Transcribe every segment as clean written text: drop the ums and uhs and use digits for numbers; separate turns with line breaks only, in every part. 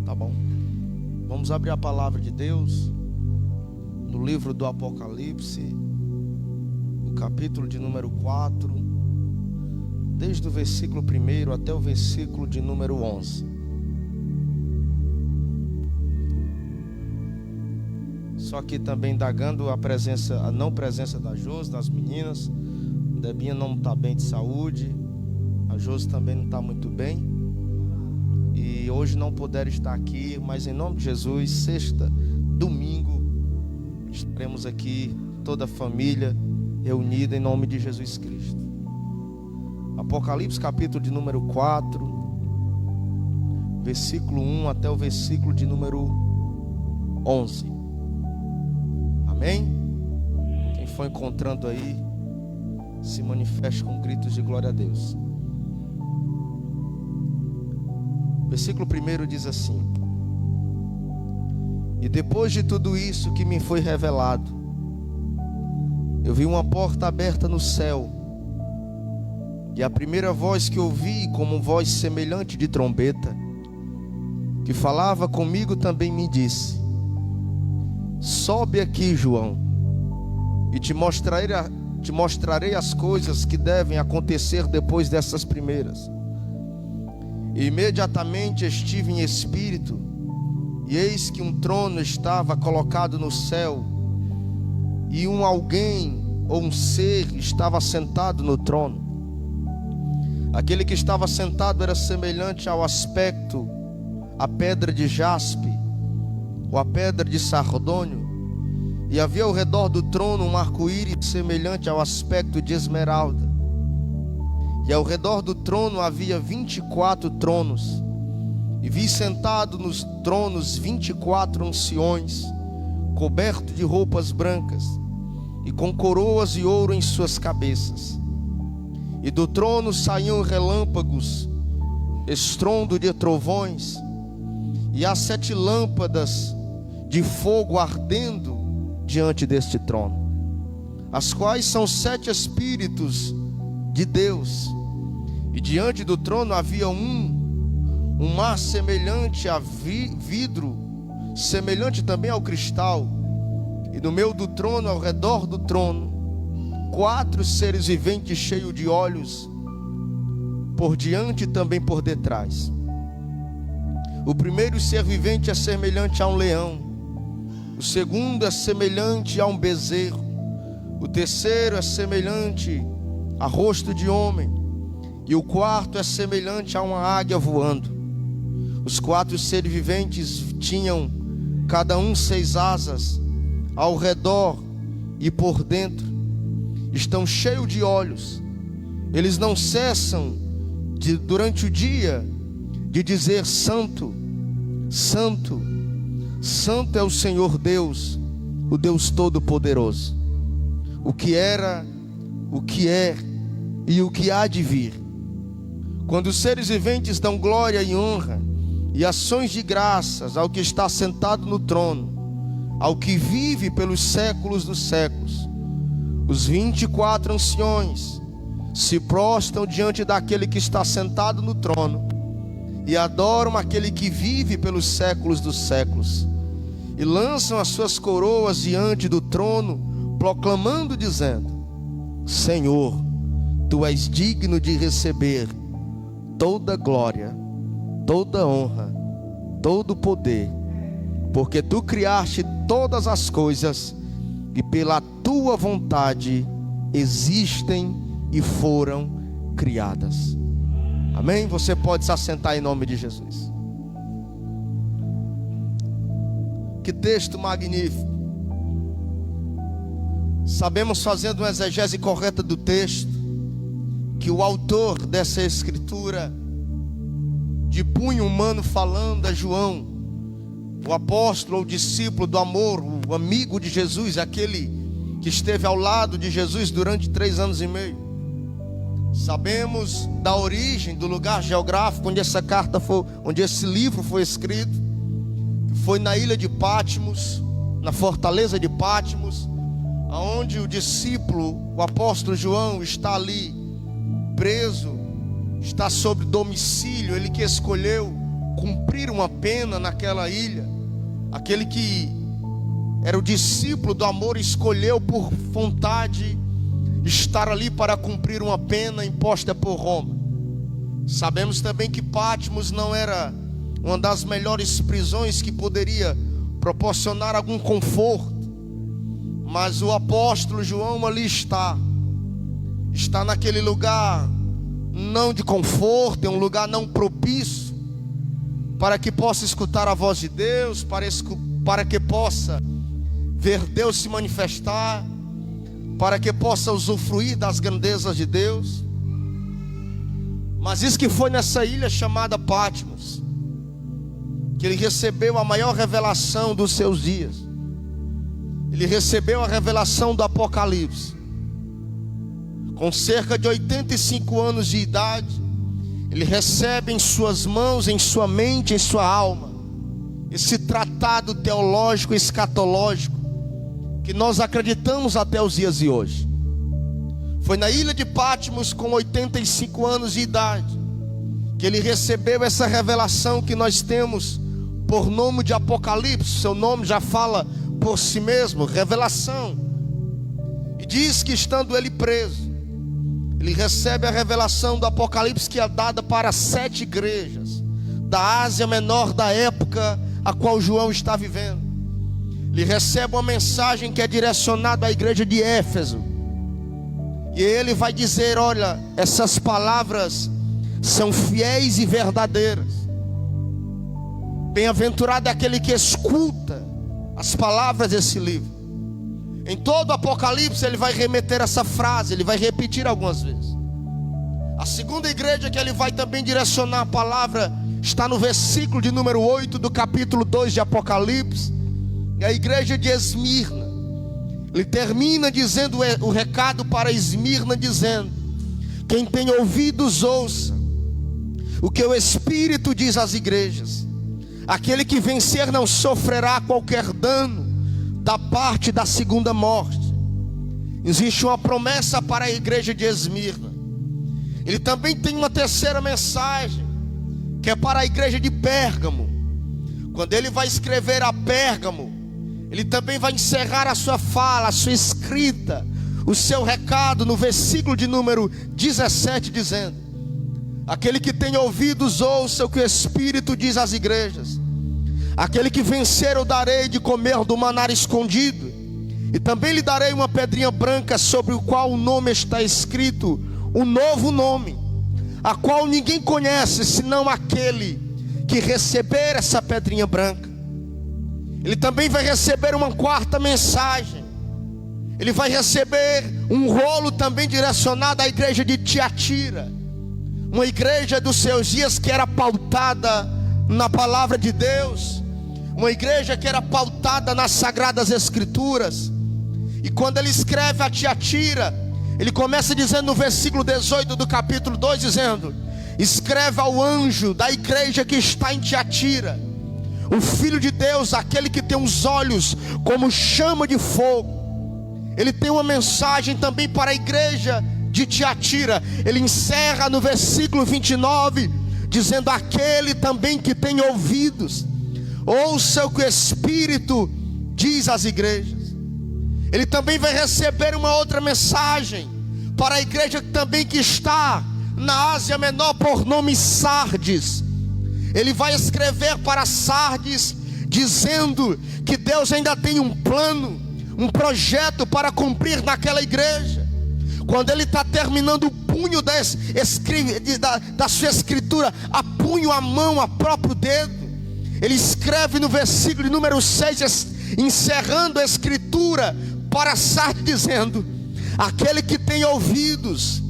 Tá bom? Vamos abrir a palavra de Deus no livro do Apocalipse, no capítulo de número 4, desde o versículo 1 até o versículo de número 11. Só que também indagando a não presença da Josi, das meninas. Debinha não está bem de saúde, a Josi também não está muito bem, e hoje não puderam estar aqui, mas em nome de Jesus, sexta, domingo, estaremos aqui, toda a família reunida em nome de Jesus Cristo. Apocalipse capítulo de número 4, versículo 1 até o versículo de número 11. Amém? Quem for encontrando aí, se manifeste com gritos de glória a Deus. Versículo 1 diz assim: E depois de tudo isso que me foi revelado, eu vi uma porta aberta no céu, e a primeira voz que ouvi, como voz semelhante de trombeta, que falava comigo, também me disse: Sobe aqui, João, e te mostrarei as coisas que devem acontecer depois dessas primeiras. E imediatamente estive em espírito, e eis que um trono estava colocado no céu, e um alguém ou um ser estava sentado no trono. Aquele que estava sentado era semelhante ao aspecto a pedra de jaspe, ou a pedra de sardônio, e havia ao redor do trono um arco-íris semelhante ao aspecto de esmeralda. E ao redor do trono havia 24 tronos, e vi sentado nos tronos 24 anciões, cobertos de roupas brancas, e com coroas de ouro em suas cabeças. E do trono saíam relâmpagos, estrondo de trovões, e há 7 lâmpadas de fogo ardendo diante deste trono, as quais são 7 espíritos de Deus. E diante do trono havia um mar semelhante a vidro, semelhante também ao cristal. E no meio do trono, ao redor do trono, 4 seres viventes cheios de olhos, por diante e também por detrás. O primeiro ser vivente é semelhante a um leão, o segundo é semelhante a um bezerro, o terceiro é semelhante a rosto de homem, e o quarto é semelhante a uma águia voando. Os 4 seres viventes tinham cada um 6 asas, ao redor e por dentro estão cheios de olhos. Eles não cessam durante o dia de dizer: Santo, Santo, Santo é o Senhor Deus, o Deus Todo-Poderoso, o que era, o que é e o que há de vir. Quando os seres viventes dão glória e honra e ações de graças ao que está sentado no trono, ao que vive pelos séculos dos séculos, os 24 anciões se prostram diante daquele que está sentado no trono e adoram aquele que vive pelos séculos dos séculos, e lançam as suas coroas diante do trono, proclamando, dizendo: Senhor, Tu és digno de receber toda glória, toda honra, todo poder, porque Tu criaste todas as coisas, e pela Tua vontade existem e foram criadas. Amém? Você pode se assentar em nome de Jesus. Que texto magnífico. Sabemos, fazendo uma exegese correta do texto, que o autor dessa escritura, de punho humano falando, é João, o apóstolo ou discípulo do amor, o amigo de Jesus, aquele que esteve ao lado de Jesus durante 3 anos e meio. Sabemos da origem, do lugar geográfico onde essa carta foi, onde esse livro foi escrito. Foi na ilha de Patmos, na fortaleza de Patmos, aonde o discípulo, o apóstolo João, está ali preso, está sob domicílio. Ele que escolheu cumprir uma pena naquela ilha, aquele que era o discípulo do amor, escolheu por vontade estar ali para cumprir uma pena imposta por Roma. Sabemos também que Patmos não era uma das melhores prisões que poderia proporcionar algum conforto, mas o apóstolo João ali está naquele lugar não de conforto, é um lugar não propício para que possa escutar a voz de Deus, para que possa ver Deus se manifestar, para que possa usufruir das grandezas de Deus. Mas diz que foi nessa ilha chamada Patmos que ele recebeu a maior revelação dos seus dias. Ele recebeu a revelação do Apocalipse. Com cerca de 85 anos de idade, ele recebe em suas mãos, em sua mente, em sua alma, esse tratado teológico escatológico que nós acreditamos até os dias de hoje. Foi na ilha de Patmos, com 85 anos de idade, que ele recebeu essa revelação que nós temos por nome de Apocalipse. Seu nome já fala por si mesmo, revelação. E diz que estando ele preso, ele recebe a revelação do Apocalipse, que é dada para 7 igrejas da Ásia Menor, da época a qual João está vivendo. Ele recebe uma mensagem que é direcionada à igreja de Éfeso. E ele vai dizer: olha, essas palavras são fiéis e verdadeiras. Bem-aventurado é aquele que escuta as palavras desse livro. Em todo o Apocalipse ele vai remeter essa frase, ele vai repetir algumas vezes. A segunda igreja que ele vai também direcionar a palavra está no versículo de número 8 do capítulo 2 de Apocalipse. É a igreja de Esmirna. Ele termina dizendo o recado para Esmirna, dizendo: quem tem ouvidos ouça o que o Espírito diz às igrejas. Aquele que vencer não sofrerá qualquer dano da parte da segunda morte. Existe uma promessa para a igreja de Esmirna. Ele também tem uma terceira mensagem, que é para a igreja de Pérgamo. Quando ele vai escrever a Pérgamo, ele também vai encerrar a sua fala, a sua escrita, o seu recado no versículo de número 17, dizendo: aquele que tem ouvidos ouça o que o Espírito diz às igrejas. Aquele que vencer eu darei de comer do maná escondido, e também lhe darei uma pedrinha branca sobre o qual o nome está escrito, um novo nome, a qual ninguém conhece senão aquele que receber essa pedrinha branca. Ele também vai receber uma quarta mensagem. Ele vai receber um rolo também direcionado à igreja de Tiatira, uma igreja dos seus dias que era pautada na palavra de Deus, uma igreja que era pautada nas sagradas escrituras. E quando ele escreve a Tiatira, ele começa dizendo no versículo 18 do capítulo 2, dizendo: escreve ao anjo da igreja que está em Tiatira, o Filho de Deus, aquele que tem os olhos como chama de fogo. Ele tem uma mensagem também para a igreja de Tiatira. Ele encerra no versículo 29, dizendo: aquele também que tem ouvidos, ouça o que o Espírito diz às igrejas. Ele também vai receber uma outra mensagem para a igreja também que está na Ásia Menor, por nome Sardes. Ele vai escrever para Sardes, dizendo que Deus ainda tem um plano, um projeto para cumprir naquela igreja. Quando ele está terminando o punho da sua escritura, a punho, a mão, a próprio dedo, ele escreve no versículo número 6, encerrando a escritura para Sardes, dizendo: aquele que tem ouvidos,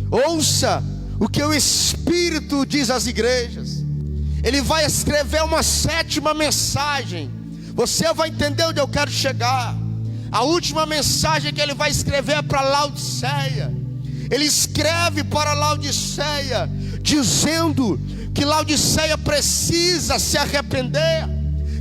ouça o que o Espírito diz às igrejas. Ele vai escrever uma sétima mensagem. Você vai entender onde eu quero chegar. A última mensagem que ele vai escrever é para Laodiceia. Ele escreve para Laodiceia, dizendo que Laodiceia precisa se arrepender,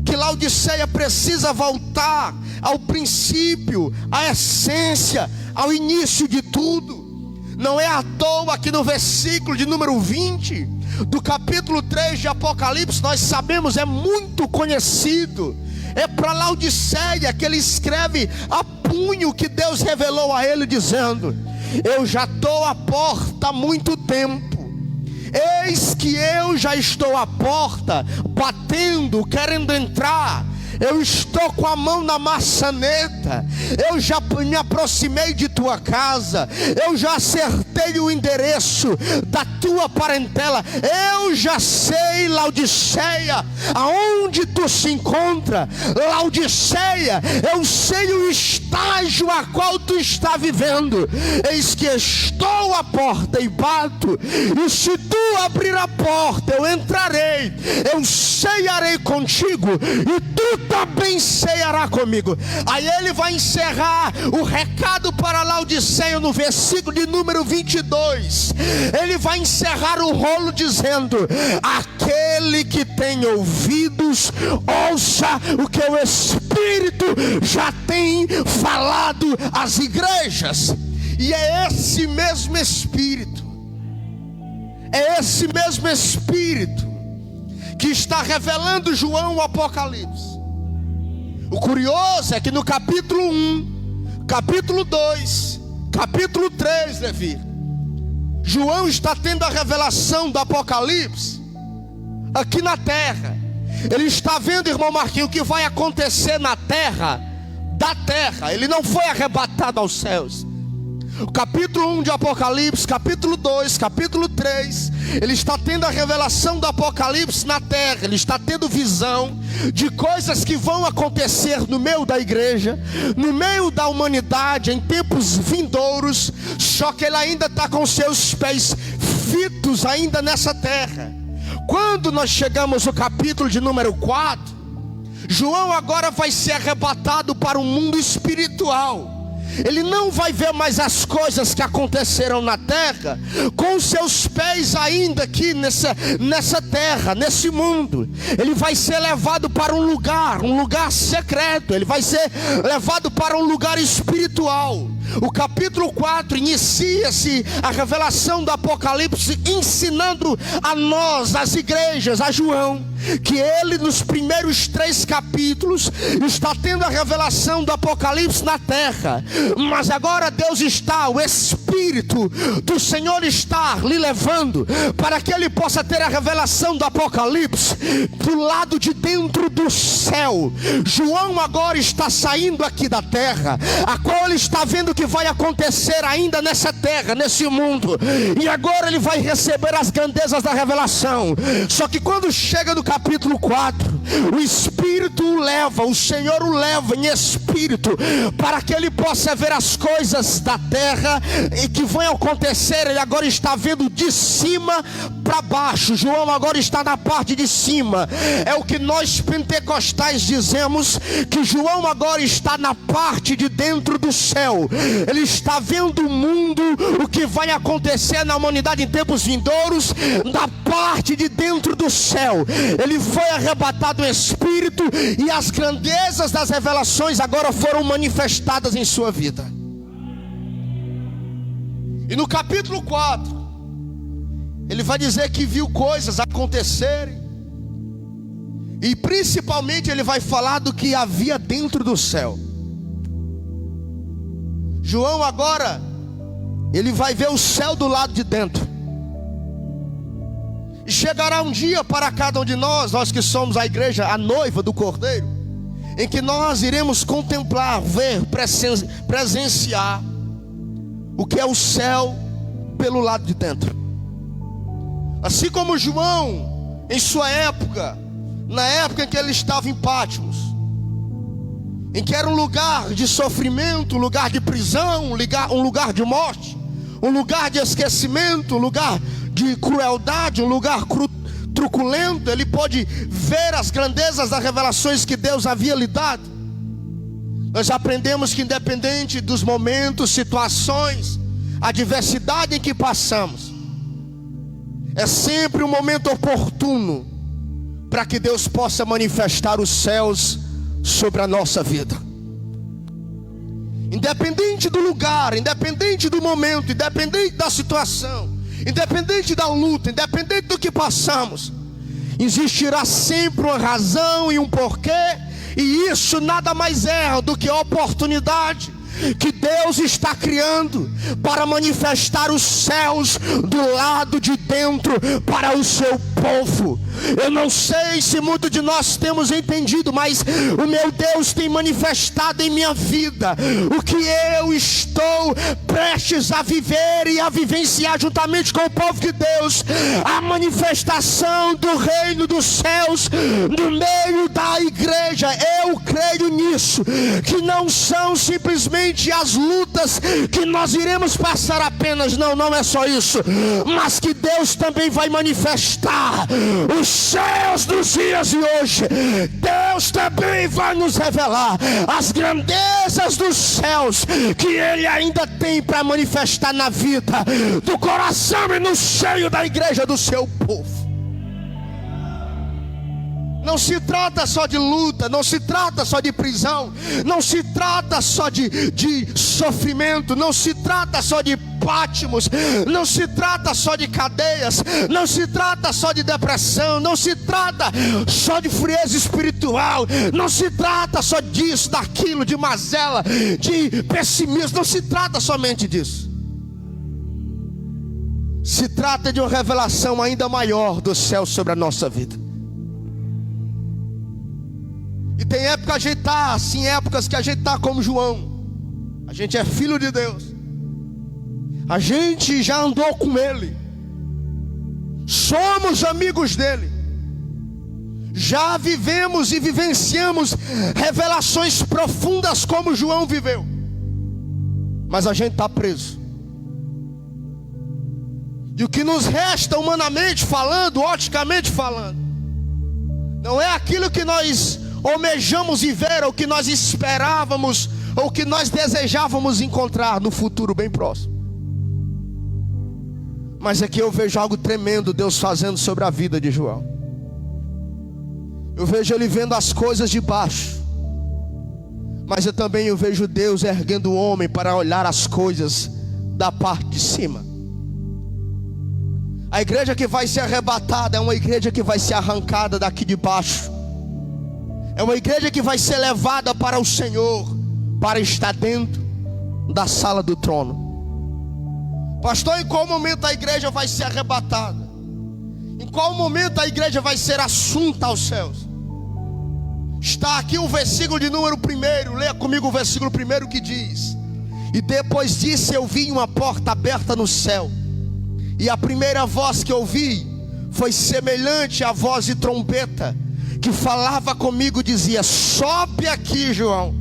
que Laodiceia precisa voltar ao princípio, à essência, ao início de tudo. Não é à toa que no versículo de número 20 do capítulo 3 de Apocalipse, nós sabemos, é muito conhecido. É para Laodiceia que ele escreve a punho que Deus revelou a ele, dizendo: eu já estou à porta há muito tempo. Eis que eu já estou à porta, batendo, querendo entrar. Eu estou com a mão na maçaneta. Eu já me aproximei de tua casa. Eu já acertei o endereço da tua parentela. Eu já sei, Laodiceia, aonde tu se encontra. Laodiceia, eu sei o estágio a qual tu está vivendo. Eis que estou à porta e bato. E se tu abrir a porta, eu entrarei. Eu ceiarei contigo e tu também ceará comigo. Aí ele vai encerrar o recado para Laodiceia no versículo de número 22. Ele vai encerrar o rolo dizendo: aquele que tem ouvidos, ouça o que o Espírito já tem falado às igrejas. E é esse mesmo Espírito, que está revelando João o Apocalipse. O curioso é que no capítulo 1, capítulo 2, capítulo 3, Levi, João está tendo a revelação do Apocalipse aqui na terra. Ele está vendo, irmão Marquinhos, o que vai acontecer na terra, da terra. Ele não foi arrebatado aos céus. O capítulo 1 de Apocalipse, capítulo 2, capítulo 3, ele está tendo a revelação do Apocalipse na terra. Ele está tendo visão de coisas que vão acontecer no meio da igreja, no meio da humanidade, em tempos vindouros. Só que ele ainda está com seus pés fitos ainda nessa terra. Quando nós chegamos ao capítulo de número 4, João agora vai ser arrebatado para o mundo espiritual. Ele não vai ver mais as coisas que aconteceram na terra, com seus pés ainda aqui nessa terra, nesse mundo. Ele vai ser levado para um lugar secreto. Ele vai ser levado para um lugar espiritual. O capítulo 4 inicia-se a revelação do Apocalipse, ensinando a nós, as igrejas, a João, que ele nos primeiros 3 capítulos está tendo a revelação do Apocalipse na terra. Mas agora Deus está, o Espírito do Senhor está lhe levando para que ele possa ter a revelação do Apocalipse do lado de dentro do céu. João agora está saindo aqui da terra, a qual ele está vendo que vai acontecer ainda nessa terra, nesse mundo, e agora ele vai receber as grandezas da revelação. Só que quando chega no capítulo 4, o Espírito o leva, o Senhor o leva em espírito, para que ele possa ver as coisas da terra e que vão acontecer. Ele agora está vendo de cima para baixo. João agora está na parte de cima. É o que nós pentecostais dizemos, que João agora está na parte de dentro do céu. Ele está vendo o mundo, o que vai acontecer na humanidade em tempos vindouros, da parte de dentro do céu. Ele foi arrebatado em espírito, e as grandezas das revelações agora foram manifestadas em sua vida. E no capítulo 4, ele vai dizer que viu coisas acontecerem, e principalmente ele vai falar do que havia dentro do céu. João agora, ele vai ver o céu do lado de dentro. E chegará um dia para cada um de nós que somos a igreja, a noiva do Cordeiro, em que nós iremos contemplar, ver, presenciar o que é o céu pelo lado de dentro. Assim como João, em sua época, na época em que ele estava em Patmos, em que era um lugar de sofrimento, um lugar de prisão, um lugar de morte, um lugar de esquecimento, um lugar de crueldade, um lugar truculento, ele pôde ver as grandezas das revelações que Deus havia lhe dado. Nós aprendemos que independente dos momentos, situações, adversidade em que passamos, é sempre um momento oportuno para que Deus possa manifestar os céus sobre a nossa vida. Independente do lugar, independente do momento, independente da situação, independente da luta, independente do que passamos, existirá sempre uma razão e um porquê. E isso nada mais é do que a oportunidade que Deus está criando para manifestar os céus do lado de dentro para o seu povo. Eu não sei se muito de nós temos entendido, mas o meu Deus tem manifestado em minha vida o que eu estou prestes a viver e a vivenciar juntamente com o povo de Deus, a manifestação do reino dos céus no meio da igreja. Eu creio nisso, que não são simplesmente as lutas que nós iremos passar apenas, não é só isso, mas que Deus também vai manifestar os céus dos dias de hoje. Deus também vai nos revelar as grandezas dos céus que Ele ainda tem para manifestar na vida do coração e no seio da igreja do seu povo. Não se trata só de luta, não se trata só de prisão, não se trata só de sofrimento, não se trata só de Patmos, não se trata só de cadeias, não se trata só de depressão, não se trata só de frieza espiritual, não se trata só disso, daquilo, de mazela, de pessimismo, não se trata somente disso. Se trata de uma revelação ainda maior do céu sobre a nossa vida. E tem época que a gente está assim, épocas que a gente está como João. A gente é filho de Deus, a gente já andou com Ele, somos amigos dEle, já vivemos e vivenciamos revelações profundas como João viveu. Mas a gente está preso. E o que nos resta humanamente falando, oticamente falando, não é aquilo que nós almejamos viver, ou que nós esperávamos, ou que nós desejávamos encontrar no futuro bem próximo. Mas aqui eu vejo algo tremendo Deus fazendo sobre a vida de João. Eu vejo ele vendo as coisas de baixo, mas eu também vejo Deus erguendo o homem para olhar as coisas da parte de cima. A igreja que vai ser arrebatada é uma igreja que vai ser arrancada daqui de baixo. É uma igreja que vai ser levada para o Senhor, para estar dentro da sala do trono. Pastor, em qual momento a igreja vai ser arrebatada? Em qual momento a igreja vai ser assunta aos céus? Está aqui o versículo de número 1. Leia comigo o versículo 1 que diz: e depois disso eu vi uma porta aberta no céu, e a primeira voz que ouvi foi semelhante à voz de trombeta, que falava comigo, dizia: sobe aqui, João,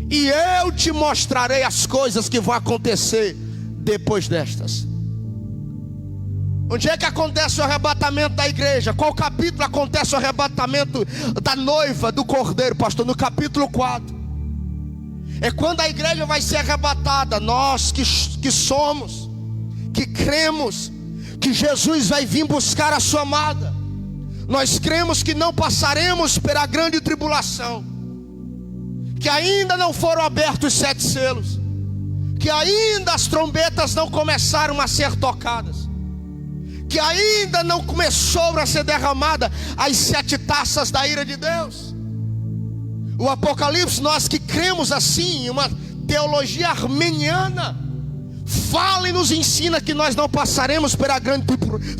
e eu te mostrarei as coisas que vão acontecer depois destas. Onde é que acontece o arrebatamento da igreja? Qual capítulo acontece o arrebatamento da noiva do cordeiro, pastor? No capítulo 4. É quando a igreja vai ser arrebatada. Nós que somos, que cremos que Jesus vai vir buscar a sua amada, nós cremos que não passaremos pela grande tribulação, que ainda não foram abertos os 7 selos, que ainda as trombetas não começaram a ser tocadas, que ainda não começou a ser derramada as 7 taças da ira de Deus. O Apocalipse, nós que cremos assim, uma teologia armeniana, fala e nos ensina que nós não passaremos pela grande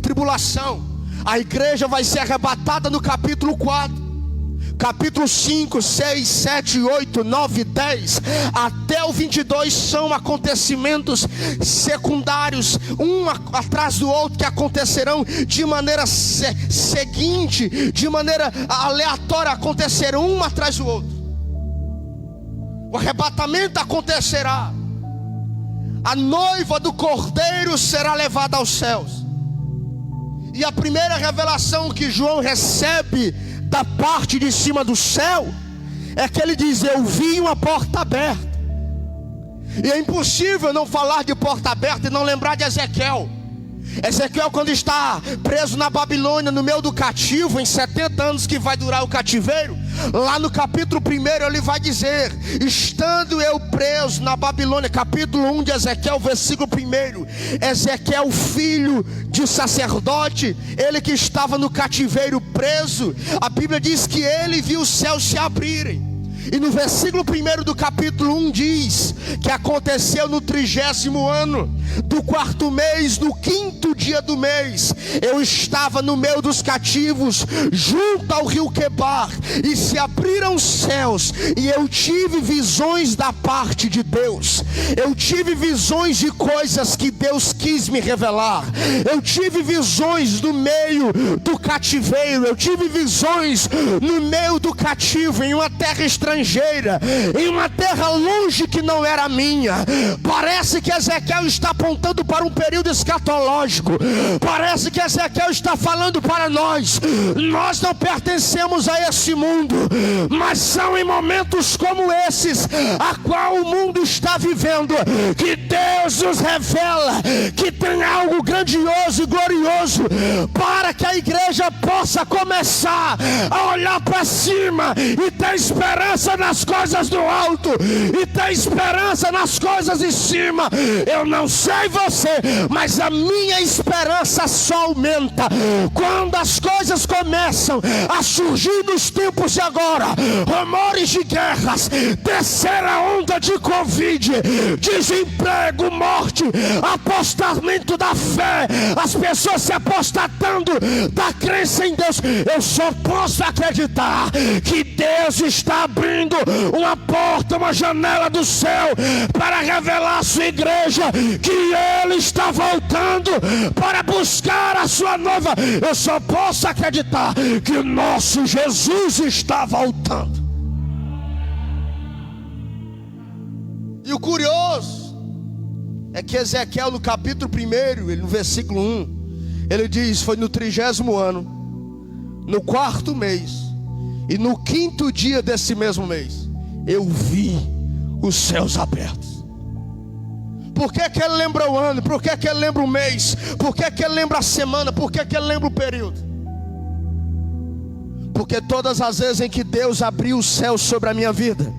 tribulação. A igreja vai ser arrebatada no capítulo 4. Capítulo 5, 6, 7, 8, 9, 10 até o 22 são acontecimentos secundários, um atrás do outro, que acontecerão de maneira seguinte, de maneira aleatória, acontecerão um atrás do outro. O arrebatamento acontecerá, a noiva do cordeiro será levada aos céus. E a primeira revelação que João recebe da parte de cima do céu é que ele diz: eu vi uma porta aberta. E é impossível não falar de porta aberta e não lembrar de Ezequiel. Ezequiel, quando está preso na Babilônia, no meio do cativo, em 70 anos que vai durar o cativeiro, Lá no capítulo 1 ele vai dizer: estando eu preso na Babilônia. Capítulo 1 de Ezequiel, versículo 1. Ezequiel, filho de sacerdote, ele que estava no cativeiro preso, a Bíblia diz que ele viu os céus se abrirem. E no versículo 1 do capítulo 1 diz que aconteceu no 30º ano do 4º mês, no 5º dia do mês, eu estava no meio dos cativos, junto ao rio Quebar, e se abriram os céus, e eu tive visões da parte de Deus. Eu tive visões de coisas que Deus quis me revelar. Eu tive visões no meio do cativeiro. Eu tive visões no meio do cativo, em uma terra estrangeira, em uma terra longe que não era minha. Parece que Ezequiel está apontando para um período escatológico. Parece que Ezequiel está falando para nós: nós não pertencemos a esse mundo, mas são em momentos como esses a qual o mundo está vivendo que Deus nos revela que tem algo grandioso e glorioso, para que a igreja possa começar a olhar para cima e ter esperança nas coisas do alto, e ter esperança nas coisas de cima. Eu não sei você, mas a minha esperança só aumenta quando as coisas começam a surgir nos tempos de agora. Rumores de guerras, terceira onda de Covid, desemprego, morte, apostamento da fé, as pessoas se apostatando da crença em Deus. Eu só posso acreditar que Deus está abrindo uma porta, uma janela do céu, para revelar à sua igreja que Ele está voltando para buscar a sua noiva. Eu só posso acreditar que o nosso Jesus está voltando. E o curioso é que Ezequiel, no capítulo 1, no versículo 1, ele diz: foi no 30º ano, no 4º mês, e no 5º dia desse mesmo mês, eu vi os céus abertos. Por que ele lembra o ano? Por que ele lembra o mês? Por que ele lembra a semana? Por que ele lembra o período? Porque todas as vezes em que Deus abriu os céus sobre a minha vida,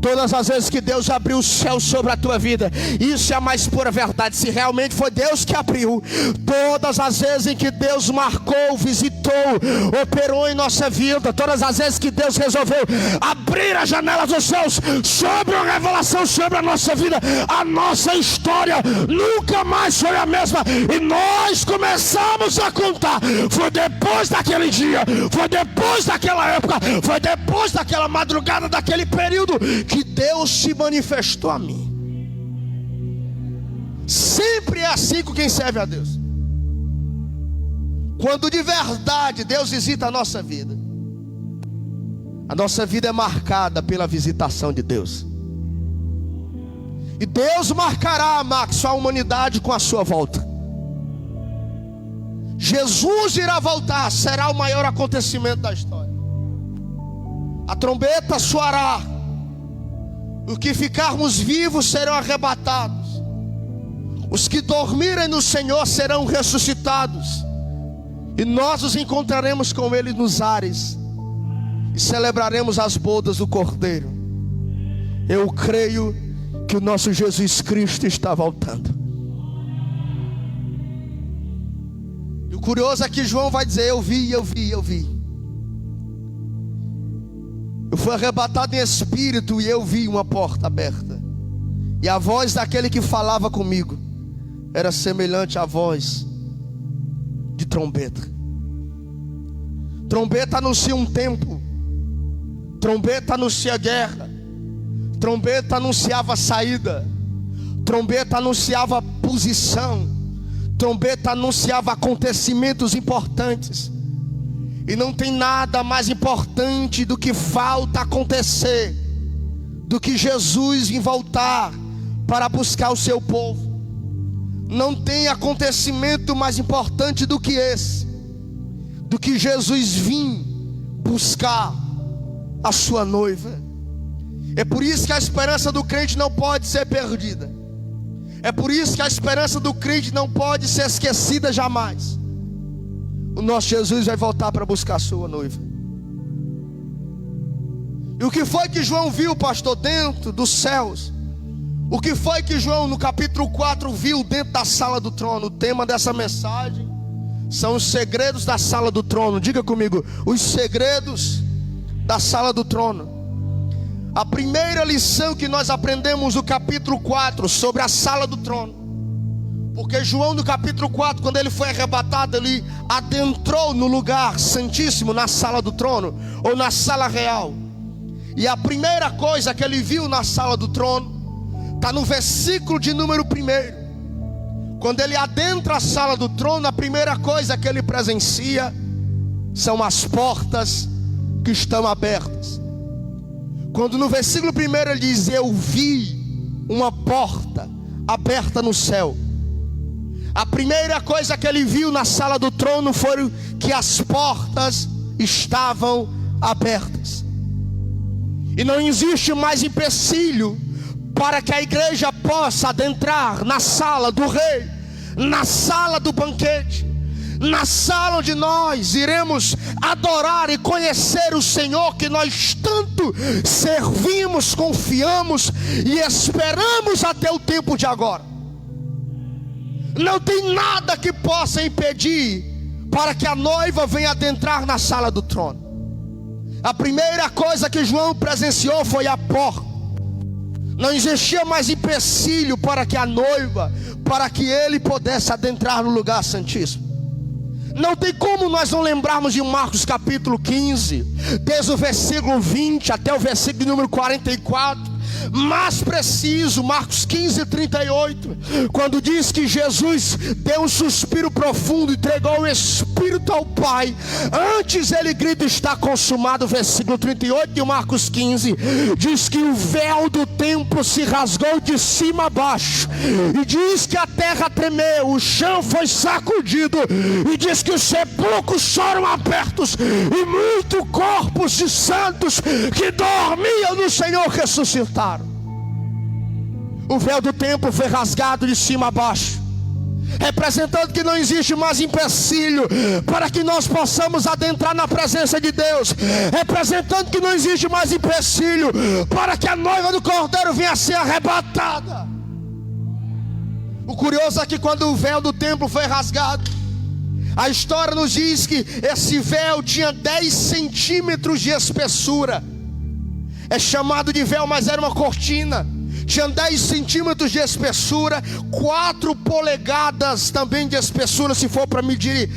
todas as vezes que Deus abriu o céu sobre a tua vida, isso é a mais pura verdade. Se realmente foi Deus que abriu, todas as vezes em que Deus marcou, visitou, operou em nossa vida, todas as vezes que Deus resolveu abrir a janela dos céus sobre uma revelação sobre a nossa vida, a nossa história nunca mais foi a mesma. E nós começamos a contar: foi depois daquele dia, foi depois daquela época, foi depois daquela madrugada, daquele período, que Deus se manifestou a mim. Sempre é assim com quem serve a Deus. Quando de verdade Deus visita a nossa vida é marcada pela visitação de Deus. E Deus marcará, Max, a humanidade com a sua volta. Jesus irá voltar, será o maior acontecimento da história. A trombeta soará, os que ficarmos vivos serão arrebatados, os que dormirem no Senhor serão ressuscitados, e nós nos encontraremos com Ele nos ares, e celebraremos as bodas do Cordeiro. Eu creio que o nosso Jesus Cristo está voltando. E o curioso é que João vai dizer: eu vi. Eu fui arrebatado em espírito e eu vi uma porta aberta, e a voz daquele que falava comigo era semelhante à voz de trombeta. Trombeta anuncia um tempo, trombeta anuncia guerra, trombeta anunciava saída, trombeta anunciava posição, trombeta anunciava acontecimentos importantes. E não tem nada mais importante do que falta acontecer, do que Jesus vir voltar para buscar o seu povo. Não tem acontecimento mais importante do que esse, do que Jesus vir buscar a sua noiva. É por isso que a esperança do crente não pode ser perdida. É por isso que a esperança do crente não pode ser esquecida jamais. O nosso Jesus vai voltar para buscar a sua noiva. E o que foi que João viu, pastor, dentro dos céus? O que foi que João, no capítulo 4, viu dentro da sala do trono? O tema dessa mensagem são os segredos da sala do trono. Diga comigo, os segredos da sala do trono. A primeira lição que nós aprendemos no capítulo 4 sobre a sala do trono, porque João no capítulo 4, quando ele foi arrebatado, ele adentrou no lugar santíssimo, na sala do trono, ou na sala real. E a primeira coisa que ele viu na sala do trono está no versículo de número 1. Quando ele adentra a sala do trono, a primeira coisa que ele presencia são as portas que estão abertas. Quando no versículo 1 ele diz: eu vi uma porta aberta no céu. A primeira coisa que ele viu na sala do trono foi que as portas estavam abertas. E não existe mais empecilho para que a igreja possa adentrar na sala do rei, na sala do banquete, na sala onde nós iremos adorar e conhecer o Senhor, que nós tanto servimos, confiamos e esperamos até o tempo de agora. Não tem nada que possa impedir para que a noiva venha adentrar na sala do trono. A primeira coisa que João presenciou foi a porta. Não existia mais empecilho para que a noiva, para que ele pudesse adentrar no lugar santíssimo. Não tem como nós não lembrarmos de Marcos capítulo 15, desde o versículo 20 até o versículo número 44. Mais preciso, Marcos 15, 38, quando diz que Jesus deu um suspiro profundo, entregou o Espírito ao Pai. Antes ele grita: está consumado. Versículo 38 de Marcos 15 diz que o véu do templo se rasgou de cima a baixo, e diz que a terra tremeu, o chão foi sacudido, e diz que os sepulcros foram abertos, e muitos corpos de santos que dormiam no Senhor ressuscitaram. O véu do templo foi rasgado de cima a baixo, representando que não existe mais empecilho para que nós possamos adentrar na presença de Deus, representando que não existe mais empecilho para que a noiva do Cordeiro venha a ser arrebatada. O curioso é que quando o véu do templo foi rasgado, a história nos diz que esse véu tinha 10 centímetros de espessura. É chamado de véu, mas era uma cortina. Tinha 10 centímetros de espessura, 4 polegadas também de espessura, se for para medir,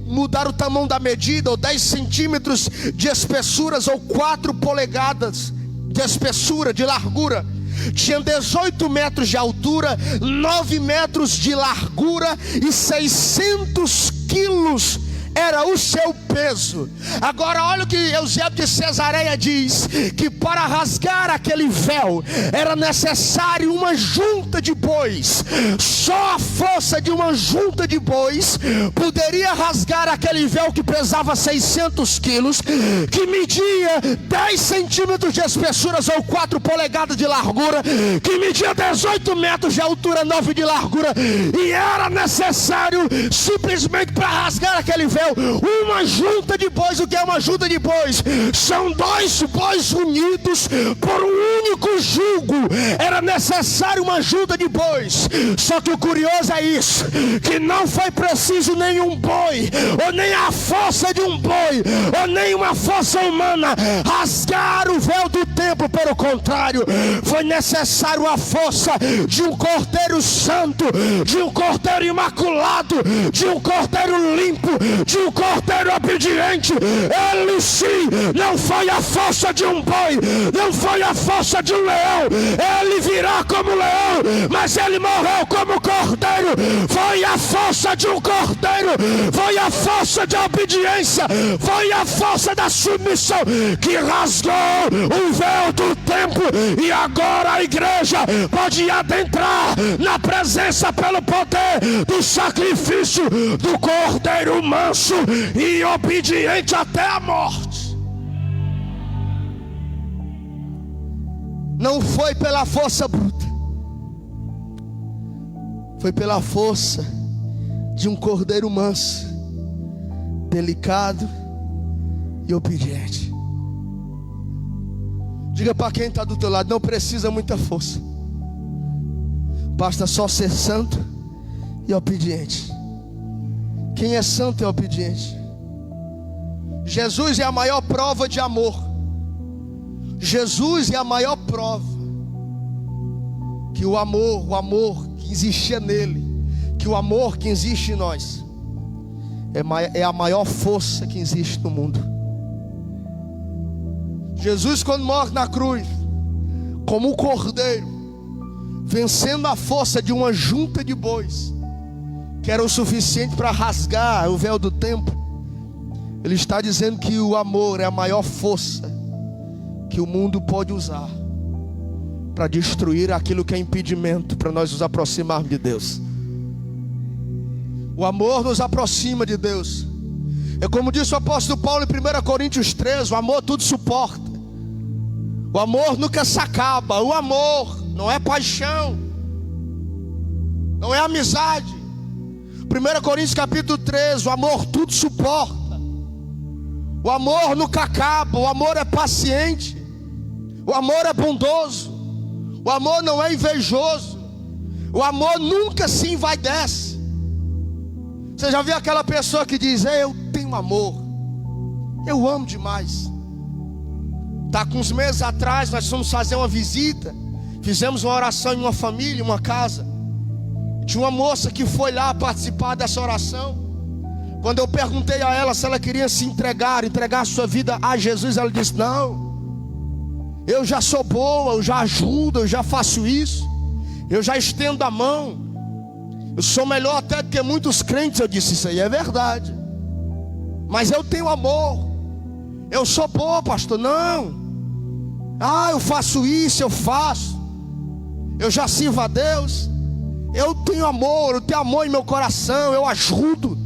mudar o tamanho da medida, ou 10 centímetros de espessuras, ou 4 polegadas de espessura, de largura. Tinha 18 metros de altura, 9 metros de largura e 600 quilos era o seu peso. Agora olha o que Eusébio de Cesareia diz: que para rasgar aquele véu era necessário uma junta de bois. Só a força de uma junta de bois poderia rasgar aquele véu que pesava 600 quilos, que media 10 centímetros de espessuras ou 4 polegadas de largura, que media 18 metros de altura, 9 de largura, e era necessário simplesmente para rasgar aquele véu uma junta de bois. O que é uma junta de bois? São 2 bois unidos por um único jugo. Era necessário uma junta de bois. Só que o curioso é isso, que não foi preciso nenhum boi, ou nem a força de um boi, ou nem uma força humana rasgar o véu do templo. Pelo contrário, foi necessário a força de um cordeiro santo, de um cordeiro imaculado, de um cordeiro limpo, de um cordeiro obediente. Ele sim, não foi a força de um boi, não foi a força de um leão. Ele virá como leão, mas ele morreu como cordeiro. Foi a força de um cordeiro, foi a força de obediência, foi a força da submissão que rasgou o véu do templo. E agora a igreja pode adentrar na presença pelo poder do sacrifício do cordeiro manso e obediente até a morte. Não foi pela força bruta, foi pela força de um cordeiro manso, delicado e obediente. Diga para quem está do teu lado: não precisa muita força, basta só ser santo e obediente. Quem é santo é obediente. Jesus é a maior prova de amor. Jesus é a maior prova que o amor que existia nele, que o amor que existe em nós é a maior força que existe no mundo. Jesus, quando morre na cruz, como um cordeiro, vencendo a força de uma junta de bois, que era o suficiente para rasgar o véu do templo, Ele está dizendo que o amor é a maior força que o mundo pode usar para destruir aquilo que é impedimento para nós nos aproximarmos de Deus. O amor nos aproxima de Deus. É como disse o apóstolo Paulo em 1 Coríntios 13: o amor tudo suporta. O amor nunca se acaba. O amor não é paixão, não é amizade. 1 Coríntios capítulo 13: o amor tudo suporta. O amor nunca acaba. O amor é paciente. O amor é bondoso. O amor não é invejoso. O amor nunca se envaidece. Você já viu aquela pessoa que diz: eu tenho amor, eu amo demais. Tá, com uns meses atrás nós fomos fazer uma visita, fizemos uma oração em uma família, em uma casa. Tinha uma moça que foi lá participar dessa oração. Quando eu perguntei a ela se ela queria se entregar a sua vida a Jesus, ela disse: não, eu já sou boa, eu já ajudo, eu já faço isso, eu já estendo a mão, eu sou melhor até do que muitos crentes. Eu disse: isso aí é verdade, mas eu tenho amor. Eu sou boa, pastor. Não, eu faço isso, eu faço, eu já sirvo a Deus. Eu tenho amor em meu coração, eu ajudo,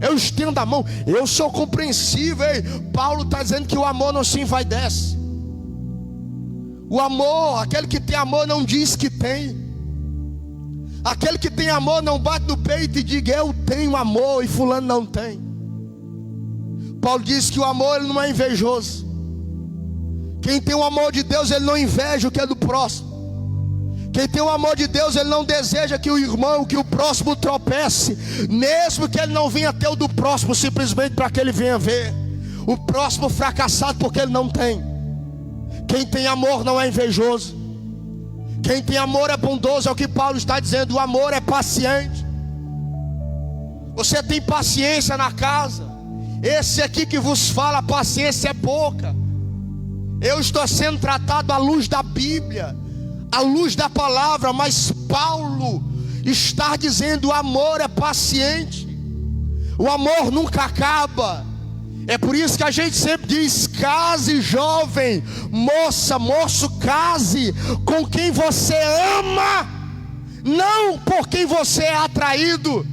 eu estendo a mão, eu sou compreensível. Ei, Paulo está dizendo que o amor não se envaidece. O amor, aquele que tem amor não diz que tem. Aquele que tem amor não bate no peito e diga: eu tenho amor e fulano não tem. Paulo diz que o amor ele não é invejoso. Quem tem o amor de Deus, ele não inveja o que é do próximo. Quem tem o amor de Deus, ele não deseja que o irmão, que o próximo tropece, mesmo que ele não venha ter o do próximo, simplesmente para que ele venha ver o próximo fracassado, porque ele não tem. Quem tem amor não é invejoso. Quem tem amor é bondoso, é o que Paulo está dizendo. O amor é paciente. Você tem paciência na casa? Esse aqui que vos fala, a paciência é pouca. Eu estou sendo tratado à luz da Bíblia, à luz da palavra, mas Paulo está dizendo: o amor é paciente, o amor nunca acaba. É por isso que a gente sempre diz: case, jovem, moça, moço, case com quem você ama, não por quem você é atraído,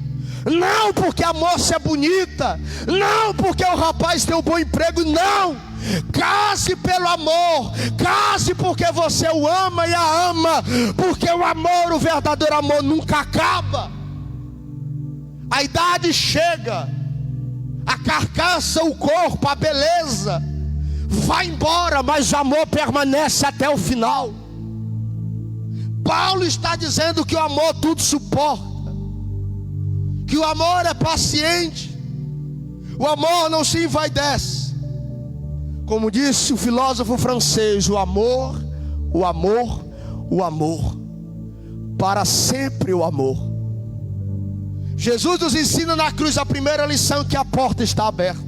não porque a moça é bonita, não porque o rapaz tem um bom emprego, não. Case pelo amor, case porque você o ama e a ama, porque o amor, o verdadeiro amor nunca acaba. A idade chega, a carcaça, o corpo, a beleza vai embora, mas o amor permanece até o final. Paulo está dizendo que o amor tudo suporta, que o amor é paciente, o amor não se envaidece. Como disse o filósofo francês: o amor, o amor, o amor, para sempre o amor. Jesus nos ensina na cruz a primeira lição: que a porta está aberta,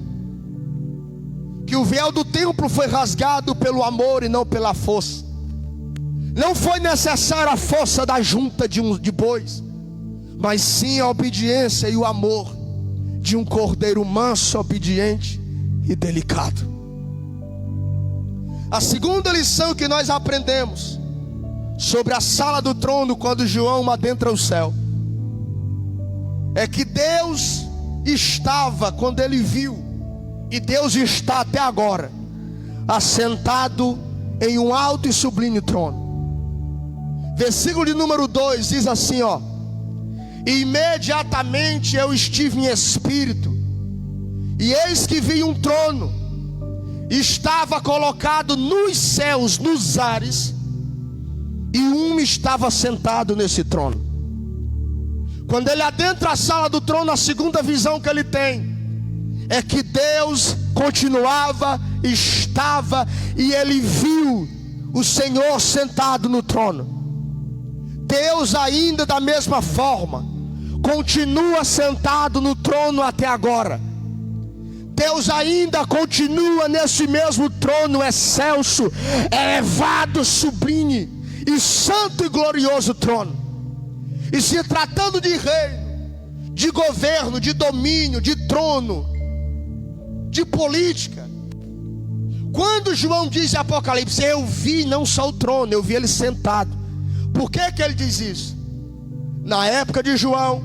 que o véu do templo foi rasgado pelo amor e não pela força. Não foi necessária a força da junta de bois, mas sim a obediência e o amor de um cordeiro manso, obediente e delicado. A segunda lição que nós aprendemos sobre a sala do trono, quando João adentra o céu, é que Deus estava, quando ele viu, e Deus está até agora, assentado em um alto e sublime trono. Versículo de número 2 diz assim, ó: e imediatamente eu estive em espírito, e eis que vi um trono, estava colocado nos céus, nos ares, e um estava sentado nesse trono. Quando ele adentra a sala do trono, a segunda visão que ele tem é que Deus continuava, estava, e ele viu o Senhor sentado no trono. Deus ainda da mesma forma continua sentado no trono até agora. Deus ainda continua nesse mesmo trono excelso, elevado, sublime e santo e glorioso trono. E se tratando de reino, de governo, de domínio, de trono, de política, quando João diz em Apocalipse, eu vi não só o trono, eu vi ele sentado. Por que ele diz isso? Na época de João,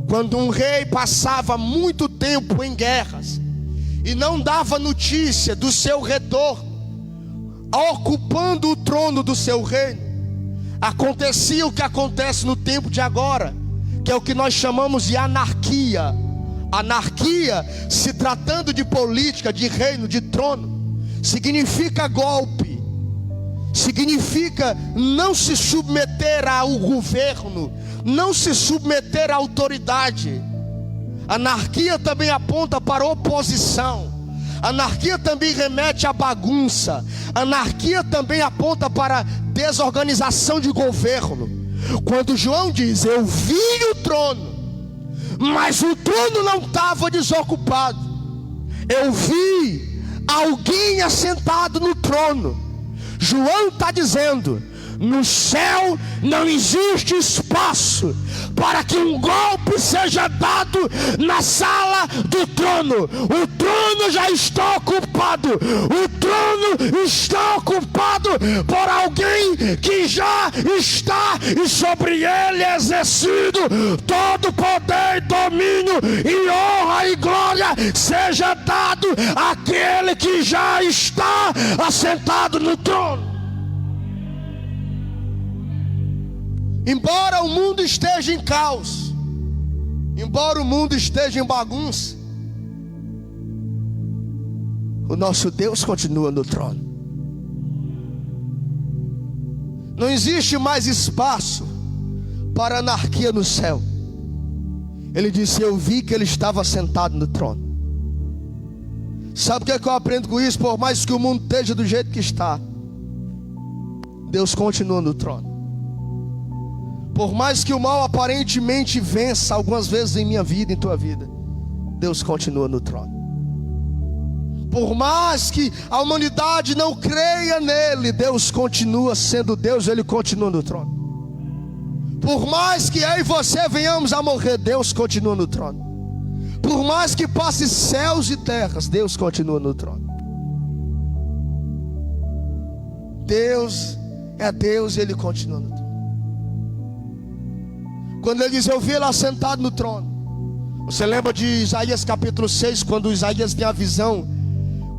quando um rei passava muito tempo em guerras e não dava notícia do seu retorno, ocupando o trono do seu reino, acontecia o que acontece no tempo de agora, que é o que nós chamamos de anarquia. Anarquia, se tratando de política, de reino, de trono, significa golpe, significa não se submeter ao governo, não se submeter à autoridade. Anarquia também aponta para oposição. Anarquia também remete à bagunça. Anarquia também aponta para desorganização de governo. Quando João diz, eu vi o trono, mas o trono não estava desocupado. Eu vi alguém assentado no trono. João está dizendo, no céu não existe espaço para que um golpe seja dado na sala do trono. O trono já está ocupado. O trono está ocupado por alguém que já está, e sobre ele exercido todo poder, domínio e honra e glória seja dado àquele que já está assentado no trono. Embora o mundo esteja em caos, embora o mundo esteja em bagunça, o nosso Deus continua no trono. Não existe mais espaço para anarquia no céu. Ele disse, eu vi que ele estava sentado no trono. Sabe o que eu aprendo com isso? Por mais que o mundo esteja do jeito que está, Deus continua no trono. Por mais que o mal aparentemente vença algumas vezes em minha vida, em tua vida, Deus continua no trono. Por mais que a humanidade não creia nele, Deus continua sendo Deus, ele continua no trono. Por mais que eu e você venhamos a morrer, Deus continua no trono. Por mais que passe céus e terras, Deus continua no trono. Deus é Deus e ele continua no trono. Quando ele diz, eu vi ele assentado no trono. Você lembra de Isaías capítulo 6, quando Isaías tem a visão,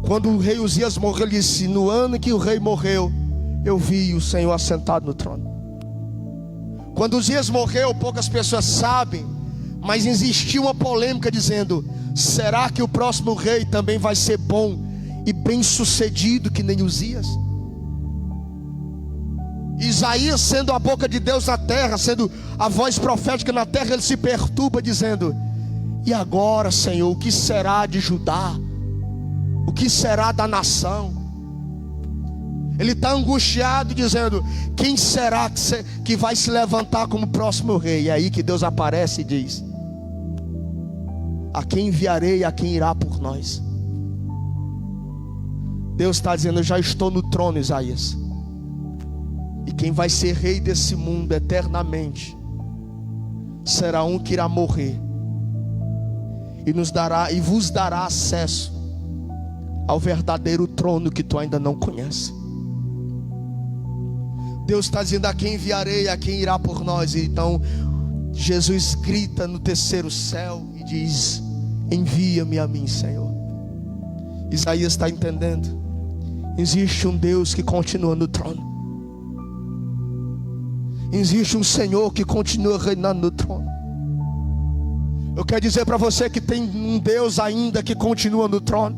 quando o rei Uzias morreu, ele disse, no ano em que o rei morreu, eu vi o Senhor assentado no trono. Quando Uzias morreu, poucas pessoas sabem, mas existiu uma polêmica dizendo, será que o próximo rei também vai ser bom e bem sucedido que nem Uzias? Isaías, sendo a boca de Deus na terra, sendo a voz profética na terra, ele se perturba dizendo, e agora, Senhor, o que será de Judá? O que será da nação? Ele está angustiado dizendo, quem será que vai se levantar como próximo rei? É aí que Deus aparece e diz, a quem enviarei, a quem irá por nós? Deus está dizendo, eu já estou no trono, Isaías. E quem vai ser rei desse mundo eternamente será um que irá morrer e vos dará acesso ao verdadeiro trono que tu ainda não conhece. Deus está dizendo, a quem enviarei, a quem irá por nós. E então Jesus grita no terceiro céu e diz, envia-me a mim, Senhor. Isaías está entendendo, existe um Deus que continua no trono. Existe um Senhor que continua reinando no trono. Eu quero dizer para você que tem um Deus ainda que continua no trono.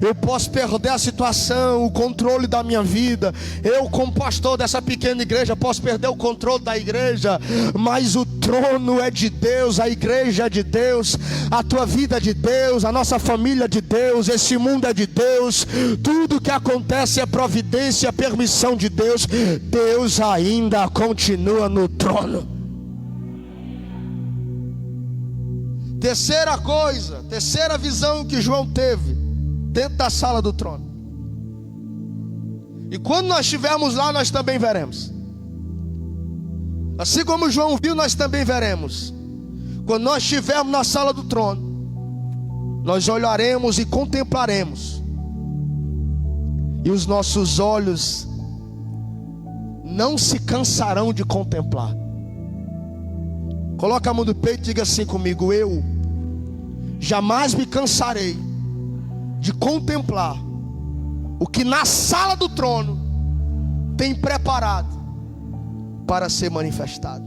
Eu posso perder a situação, o controle da minha vida. Eu, como pastor dessa pequena igreja, posso perder o controle da igreja. Mas o trono é de Deus, a igreja é de Deus, a tua vida é de Deus, a nossa família é de Deus, esse mundo é de Deus. Tudo que acontece é providência, permissão de Deus. Deus ainda continua no trono. Terceira coisa, terceira visão que João teve dentro da sala do trono. E quando nós estivermos lá, nós também veremos. Assim como João viu, nós também veremos. Quando nós estivermos na sala do trono, nós olharemos e contemplaremos, e os nossos olhos não se cansarão de contemplar. Coloca a mão no peito e diga assim comigo: eu jamais me cansarei de contemplar o que na sala do trono tem preparado para ser manifestado.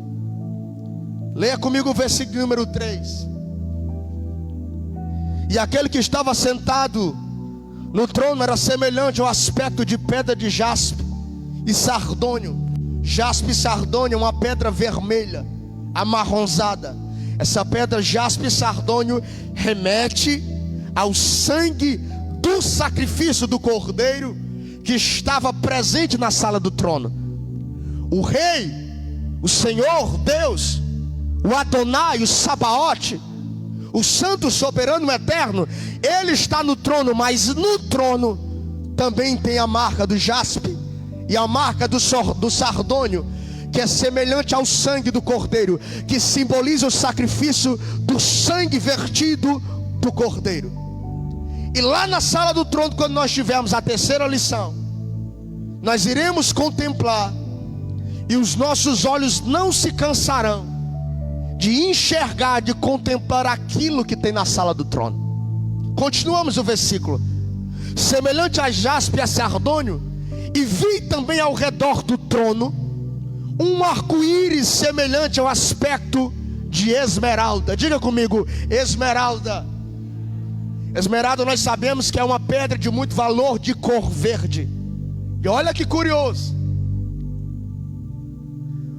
Leia comigo o versículo número 3. E aquele que estava sentado no trono era semelhante ao aspecto de pedra de jaspe e sardônio. Jaspe e sardônio é uma pedra vermelha, amarronzada. Essa pedra jaspe e sardônio remete ao sangue do sacrifício do cordeiro que estava presente na sala do trono. O rei, o Senhor Deus, o Adonai, o Sabaote, o santo, soberano, eterno, ele está no trono. Mas no trono também tem a marca do jaspe e a marca do sardônio, que é semelhante ao sangue do cordeiro, que simboliza o sacrifício do sangue vertido do cordeiro. E lá na sala do trono, quando nós tivermos a terceira lição, nós iremos contemplar, e os nossos olhos não se cansarão de enxergar, de contemplar aquilo que tem na sala do trono. Continuamos o versículo: semelhante a jaspe e a sardônio, e vi também ao redor do trono um arco-íris semelhante ao aspecto de esmeralda. Diga comigo: esmeralda. Esmeralda, nós sabemos que é uma pedra de muito valor, de cor verde. E olha que curioso,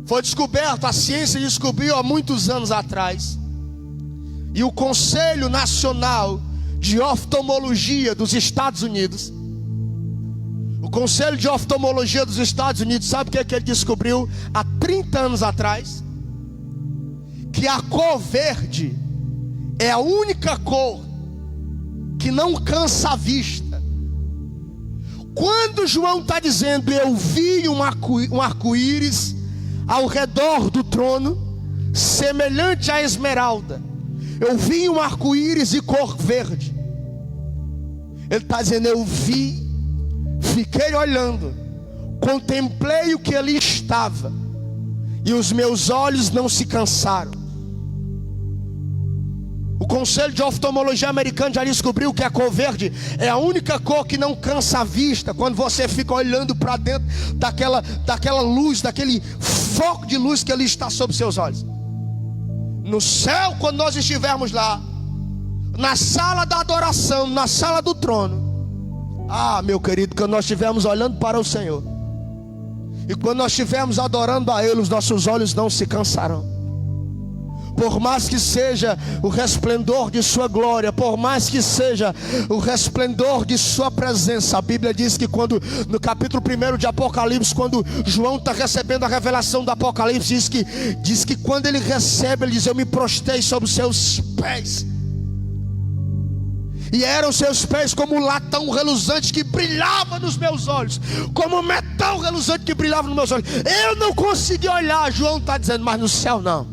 foi descoberto, a ciência descobriu há muitos anos atrás, e o Conselho Nacional de Oftalmologia dos Estados Unidos, o Conselho de Oftalmologia dos Estados Unidos, sabe o que ele descobriu há 30 anos atrás? Que a cor verde é a única cor que não cansa a vista. Quando João está dizendo eu vi um arco-íris ao redor do trono, semelhante à esmeralda, eu vi um arco-íris de cor verde, ele está dizendo eu vi, fiquei olhando, contemplei o que ali estava, e os meus olhos não se cansaram. O Conselho de Oftalmologia americano já descobriu que a cor verde é a única cor que não cansa a vista. Quando você fica olhando para dentro daquela luz, daquele foco de luz que ali está sobre seus olhos. No céu, quando nós estivermos lá, na sala da adoração, na sala do trono, meu querido, quando nós estivermos olhando para o Senhor, e quando nós estivermos adorando a Ele, os nossos olhos não se cansarão. Por mais que seja o resplendor de sua glória, por mais que seja o resplendor de sua presença, a Bíblia diz que quando, no capítulo 1 de Apocalipse, quando João está recebendo a revelação do Apocalipse, diz que quando ele recebe, ele diz: eu me prostrei sobre os seus pés. E eram seus pés como um latão reluzante que brilhava nos meus olhos, como um metal reluzante que brilhava nos meus olhos. Eu não consegui olhar. João está dizendo, mas no céu não.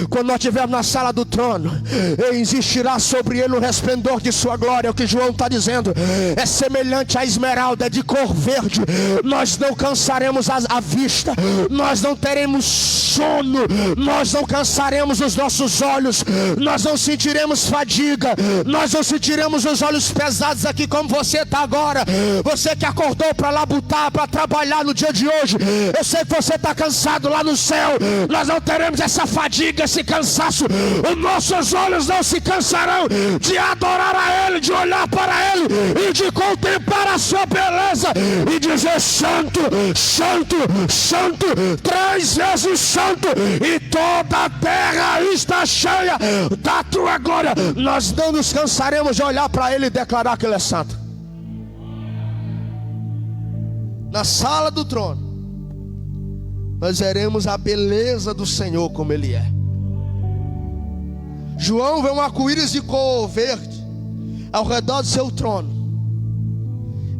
Quando nós estivermos na sala do trono, existirá sobre ele o resplendor de sua glória. O que João está dizendo é semelhante à esmeralda, é de cor verde. Nós não cansaremos a vista, nós não teremos sono, nós não cansaremos os nossos olhos, nós não sentiremos fadiga, nós não sentiremos os olhos pesados aqui como você está agora. Você que acordou para labutar, para trabalhar no dia de hoje, eu sei que você está cansado lá no céu. Nós não teremos essa fadiga,
fadiga, esse cansaço. Os nossos olhos não se cansarão de adorar a Ele, de olhar para Ele e de contemplar a sua beleza e dizer: santo, santo, santo, 3 vezes santo, e toda a terra está cheia da tua glória. Nós não nos cansaremos de olhar para Ele e declarar que Ele é santo.
Na sala do trono, nós veremos a beleza do Senhor como Ele é. João vê um arco-íris de cor verde ao redor do seu trono,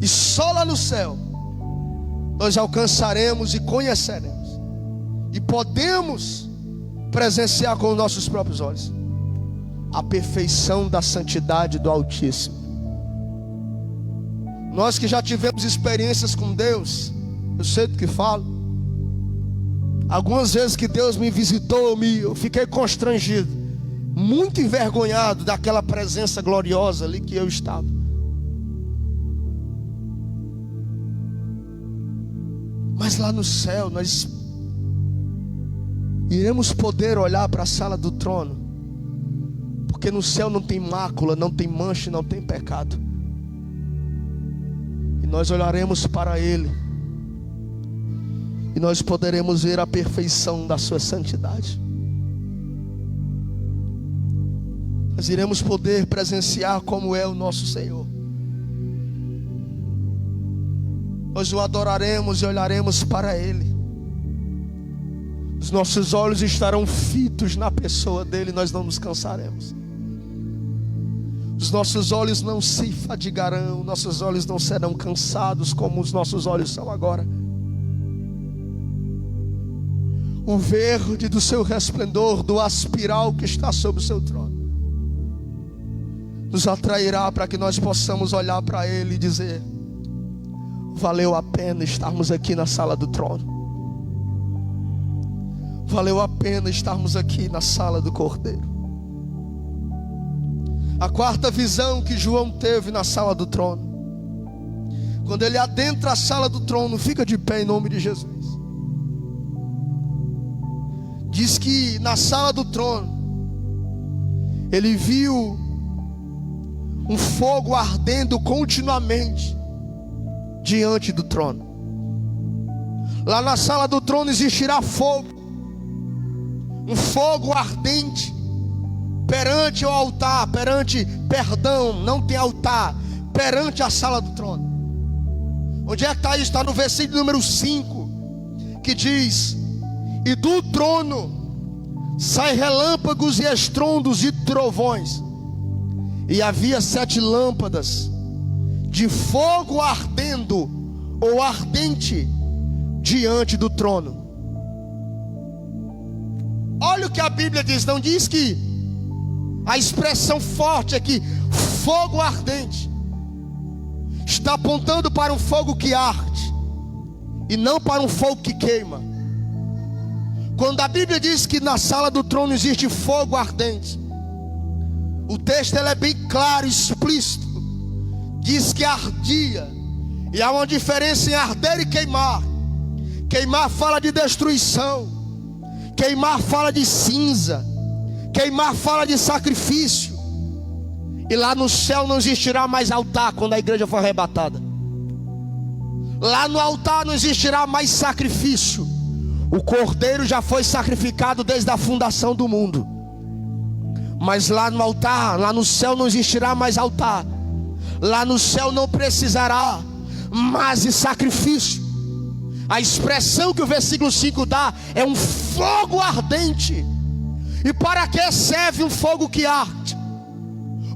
e só lá no céu nós alcançaremos e conheceremos, e podemos presenciar com os nossos próprios olhos a perfeição da santidade do Altíssimo. Nós que já tivemos experiências com Deus, eu sei do que falo. Algumas vezes que Deus me visitou, eu fiquei constrangido, muito envergonhado daquela presença gloriosa ali que eu estava. Mas lá no céu nós iremos poder olhar para a sala do trono, porque no céu não tem mácula, não tem mancha, não tem pecado. E nós olharemos para Ele, e nós poderemos ver a perfeição da sua santidade. Nós iremos poder presenciar como é o nosso Senhor. Nós o adoraremos e olharemos para Ele. Os nossos olhos estarão fitos na pessoa dEle, nós não nos cansaremos. Os nossos olhos não se fadigarão, nossos olhos não serão cansados como os nossos olhos são agora. O verde do seu resplendor, do aspiral que está sobre o seu trono, nos atrairá para que nós possamos olhar para Ele e dizer: valeu a pena estarmos aqui na sala do trono. Valeu a pena estarmos aqui na sala do Cordeiro. A quarta visão que João teve na sala do trono, quando ele adentra a sala do trono, fica de pé em nome de Jesus. Diz que na sala do trono ele viu um fogo ardendo continuamente diante do trono. Lá na sala do trono existirá fogo, um fogo ardente perante o altar, não tem altar, perante a sala do trono. Onde é que está isso? Está no versículo número 5, que diz: e do trono saem relâmpagos e estrondos e trovões, e havia 7 lâmpadas de fogo ardendo ou ardente diante do trono. Olha o que a Bíblia diz, não diz que a expressão forte aqui, fogo ardente, está apontando para um fogo que arde e não para um fogo que queima. Quando a Bíblia diz que na sala do trono existe fogo ardente, o texto é bem claro e explícito. Diz que ardia, e há uma diferença em arder e queimar. Queimar fala de destruição, queimar fala de cinza, queimar fala de sacrifício. E lá no céu não existirá mais altar quando a igreja for arrebatada. Lá no altar não existirá mais sacrifício. O cordeiro já foi sacrificado desde a fundação do mundo. Mas lá no altar, lá no céu não existirá mais altar. Lá no céu não precisará mais de sacrifício. A expressão que o versículo 5 dá é um fogo ardente. E para que serve um fogo que arde?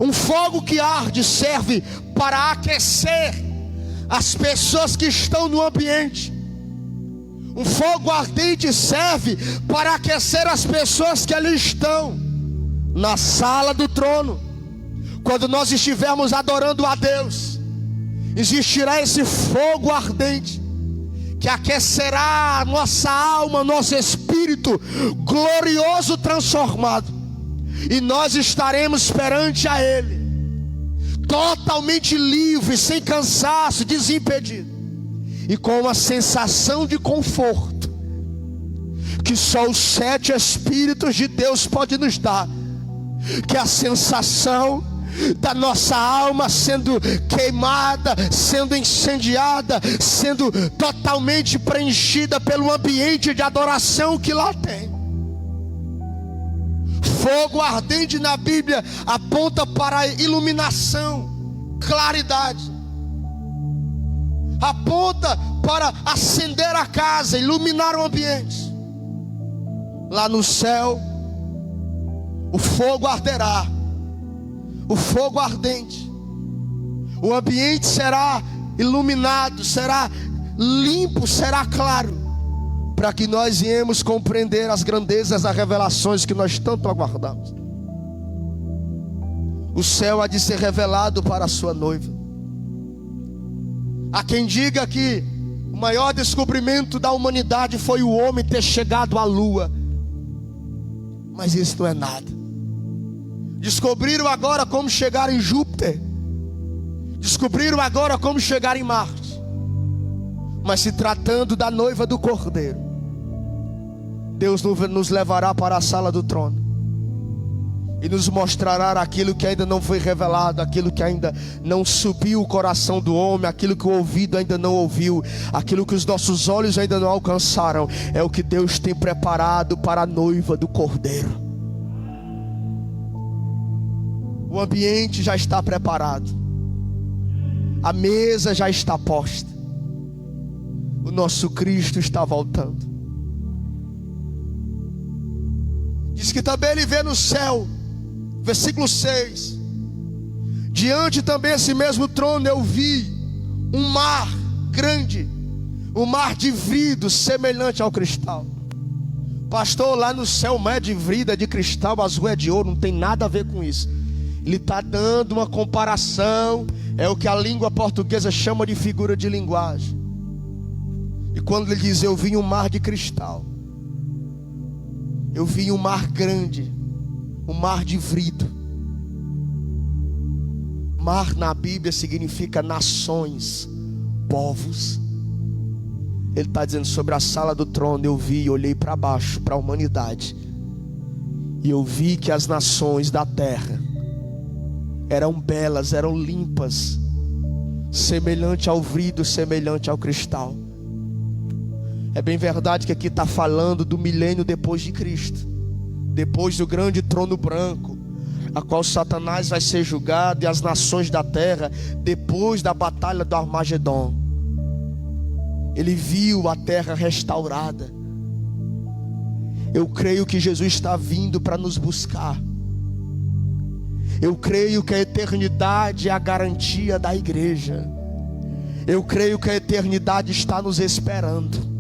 Um fogo que arde serve para aquecer as pessoas que estão no ambiente. Um fogo ardente serve para aquecer as pessoas que ali estão na sala do trono. Quando nós estivermos adorando a Deus, existirá esse fogo ardente que aquecerá a nossa alma, nosso espírito glorioso transformado, e nós estaremos perante a Ele totalmente livre, sem cansaço, desimpedido, e com uma sensação de conforto, que só os 7 Espíritos de Deus pode nos dar, que é a sensação da nossa alma sendo queimada, sendo incendiada, sendo totalmente preenchida pelo ambiente de adoração que lá tem. Fogo ardente na Bíblia aponta para a iluminação, claridade. Aponta para acender a casa, iluminar o ambiente. Lá no céu, o fogo arderá, o fogo ardente. O ambiente será iluminado, será limpo, será claro, para que nós viemos compreender as grandezas das revelações que nós tanto aguardamos. O céu há de ser revelado para a sua noiva. Há quem diga que o maior descobrimento da humanidade foi o homem ter chegado à lua, mas isso não é nada. Descobriram agora como chegar em Júpiter, descobriram agora como chegar em Marte, mas se tratando da noiva do Cordeiro, Deus nos levará para a sala do trono e nos mostrará aquilo que ainda não foi revelado, aquilo que ainda não subiu o coração do homem, aquilo que o ouvido ainda não ouviu, aquilo que os nossos olhos ainda não alcançaram. É o que Deus tem preparado para a noiva do Cordeiro. O ambiente já está preparado, a mesa já está posta, o nosso Cristo está voltando. Diz que também ele vê no céu, versículo 6: diante também desse mesmo trono eu vi um mar grande, um mar de vidro semelhante ao cristal. Pastor, lá no céu o mar é de vidro, é de cristal, azul é de ouro, não tem nada a ver com isso. Ele está dando uma comparação, é o que a língua portuguesa chama de figura de linguagem. E quando ele diz eu vi um mar de cristal, eu vi um mar grande, um mar de vidro. Mar na Bíblia significa nações, povos. Ele está dizendo sobre a sala do trono. Eu vi e olhei para baixo, para a humanidade, e eu vi que as nações da terra eram belas, eram limpas, semelhante ao vidro, semelhante ao cristal. É bem verdade que aqui está falando do milênio depois de Cristo, depois do grande trono branco, a qual Satanás vai ser julgado, e as nações da terra, depois da batalha do Armagedon. Ele viu a terra restaurada. Eu creio que Jesus está vindo para nos buscar. Eu creio que a eternidade é a garantia da igreja. Eu creio que a eternidade está nos esperando.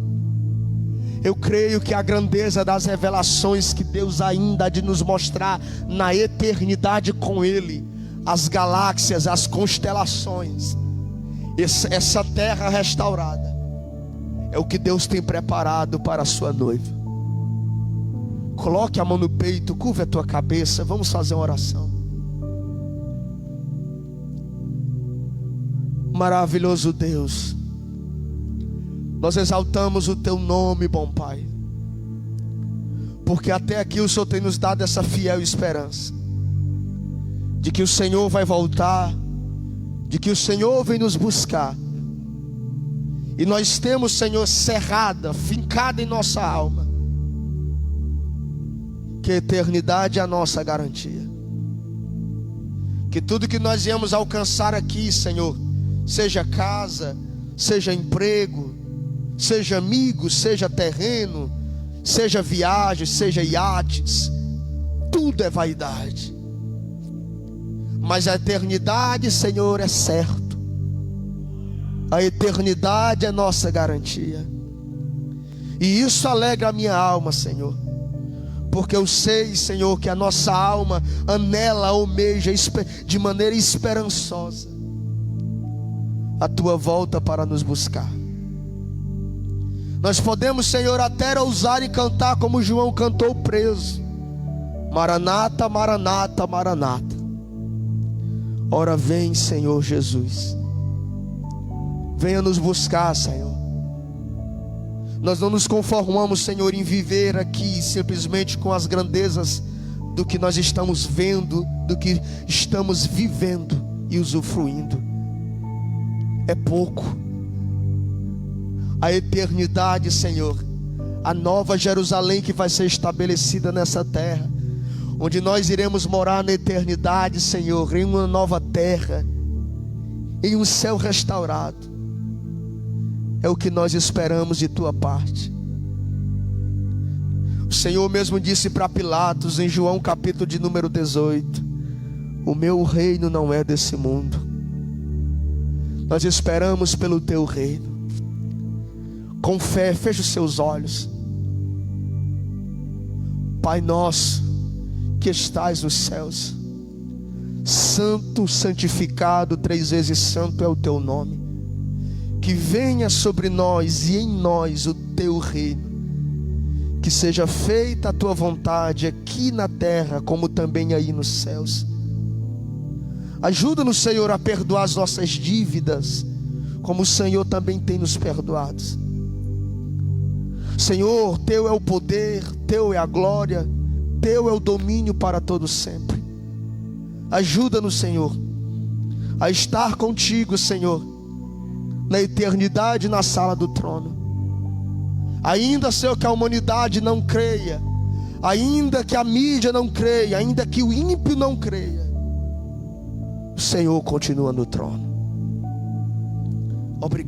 Eu creio que a grandeza das revelações que Deus ainda há de nos mostrar na eternidade com Ele, as galáxias, as constelações, essa terra restaurada, é o que Deus tem preparado para a sua noiva. Coloque a mão no peito, curva a tua cabeça, vamos fazer uma oração. Maravilhoso Deus, nós exaltamos o teu nome, bom Pai, porque até aqui o Senhor tem nos dado essa fiel esperança de que o Senhor vai voltar, de que o Senhor vem nos buscar. E nós temos, Senhor, cerrada, fincada em nossa alma, que a eternidade é a nossa garantia. Que tudo que nós viemos alcançar aqui, Senhor, seja casa, seja emprego, seja amigos, seja terreno, seja viagens, seja iates, tudo é vaidade. Mas a eternidade, Senhor, é certo. A eternidade é nossa garantia. E isso alegra a minha alma, Senhor, porque eu sei, Senhor, que a nossa alma anela, almeja de maneira esperançosa a tua volta para nos buscar. Nós podemos, Senhor, até ousar e cantar como João cantou preso: Maranata, Maranata, Maranata. Ora vem, Senhor Jesus, venha nos buscar, Senhor. Nós não nos conformamos, Senhor, em viver aqui simplesmente com as grandezas do que nós estamos vendo, do que estamos vivendo e usufruindo. É pouco. A eternidade, Senhor, a nova Jerusalém que vai ser estabelecida nessa terra, onde nós iremos morar na eternidade, Senhor, em uma nova terra, em um céu restaurado, é o que nós esperamos de tua parte. O Senhor mesmo disse para Pilatos em João capítulo de número 18: o meu reino não é desse mundo. Nós esperamos pelo teu reino. Com fé, feche os seus olhos. Pai nosso que estais nos céus, santo, santificado, 3 vezes santo é o teu nome. Que venha sobre nós e em nós o teu reino. Que seja feita a tua vontade aqui na terra, como também aí nos céus. Ajuda-nos, Senhor, a perdoar as nossas dívidas, como o Senhor também tem nos perdoado. Senhor, teu é o poder, teu é a glória, teu é o domínio para todo sempre. Ajuda-nos, Senhor, a estar contigo, Senhor, na eternidade, na sala do trono. Ainda, Senhor, que a humanidade não creia, ainda que a mídia não creia, ainda que o ímpio não creia, o Senhor continua no trono. Obrigado.